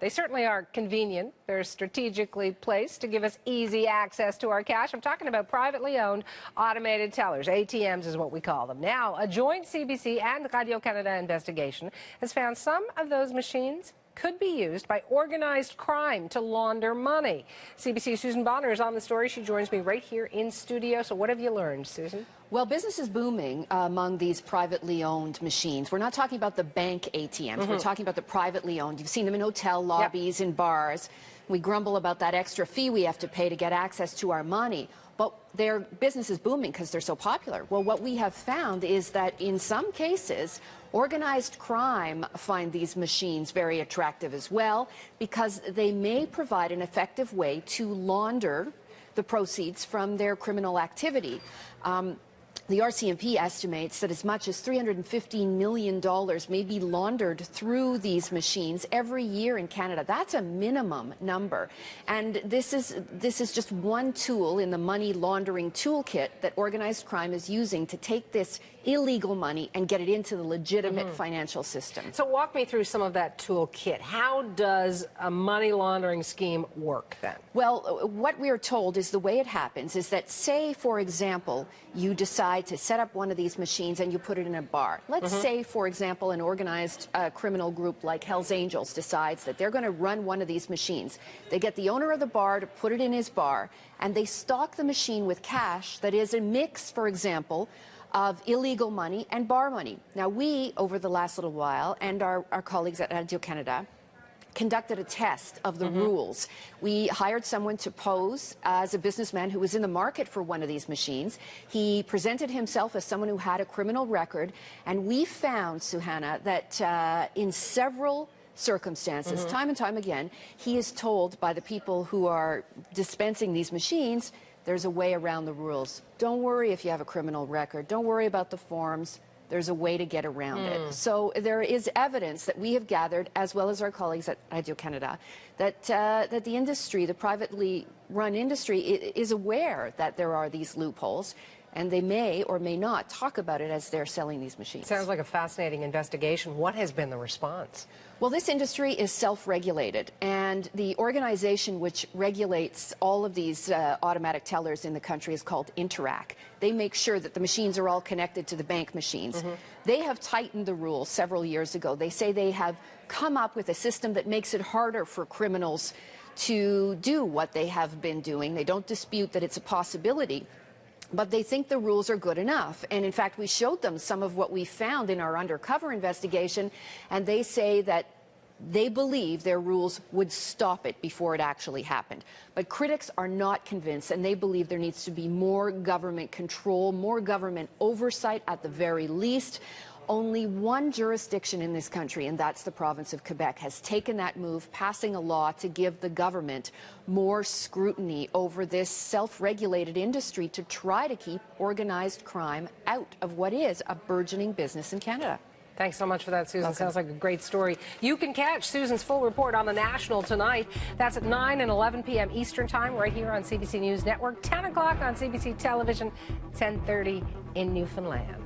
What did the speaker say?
They certainly are convenient. They're strategically placed to give us easy access to our cash. I'm talking about privately owned automated tellers. ATMs is what we call them. Now, a joint CBC and Radio-Canada investigation has found some of those machines could be used by organized crime to launder money. CBC's Susan Bonner is on the story. She joins me right here in studio. So what have you learned, Susan? Well, business is booming among these privately owned machines. We're not talking about the bank ATMs. We're talking about the privately owned. You've seen them in hotel lobbies, in bars. We grumble about that extra fee we have to pay to get access to our money. But their business is booming because they're so popular. Well, what we have found is that in some cases, organized crime find these machines very attractive as well because they may provide an effective way to launder the proceeds from their criminal activity. The RCMP estimates that as much as $315 million may be laundered through these machines every year in Canada. That's a minimum number. And this is just one tool in the money laundering toolkit that organized crime is using to take this illegal money and get it into the legitimate financial system. So walk me through some of that toolkit. How does a money laundering scheme work then? Well, what we are told is the way it happens is that, say, for example, you decide to set up one of these machines and you put it in a bar. Let's say, for example, an organized criminal group like Hell's Angels decides that they're going to run one of these machines. They get the owner of the bar to put it in his bar, and they stock the machine with cash that is a mix, for example, of illegal money and bar money. Now, we, over the last little while, and our colleagues at Radio-Canada, conducted a test of the rules. We hired someone to pose as a businessman who was in the market for one of these machines. He presented himself as someone who had a criminal record, and we found, Suhana, that in several circumstances, time and time again, he is told by the people who are dispensing these machines, there's a way around the rules. Don't worry if you have a criminal record. Don't worry about the forms. There's a way to get around it. So there is evidence that we have gathered, as well as our colleagues at Radio-Canada, that the industry, the privately run industry, is aware that there are these loopholes, and they may or may not talk about it as they're selling these machines. Sounds like a fascinating investigation. What has been the response? Well, this industry is self-regulated, and the organization which regulates all of these automatic tellers in the country is called Interac. They make sure that the machines are all connected to the bank machines. They have tightened the rules several years ago. They say they have come up with a system that makes it harder for criminals to do what they have been doing. They don't dispute that it's a possibility, but they think the rules are good enough. And in fact, we showed them some of what we found in our undercover investigation, and they say that they believe their rules would stop it before it actually happened. But critics are not convinced, and they believe there needs to be more government control, more government oversight at the very least. Only one jurisdiction in this country, and that's the province of Quebec, has taken that move, passing a law to give the government more scrutiny over this self-regulated industry to try to keep organized crime out of what is a burgeoning business in Canada. Thanks so much for that, Susan. Sounds like a great story. You can catch Susan's full report on The National tonight. That's at 9 and 11 p.m. Eastern Time, right here on CBC News Network, 10 o'clock on CBC Television, 10:30 in Newfoundland.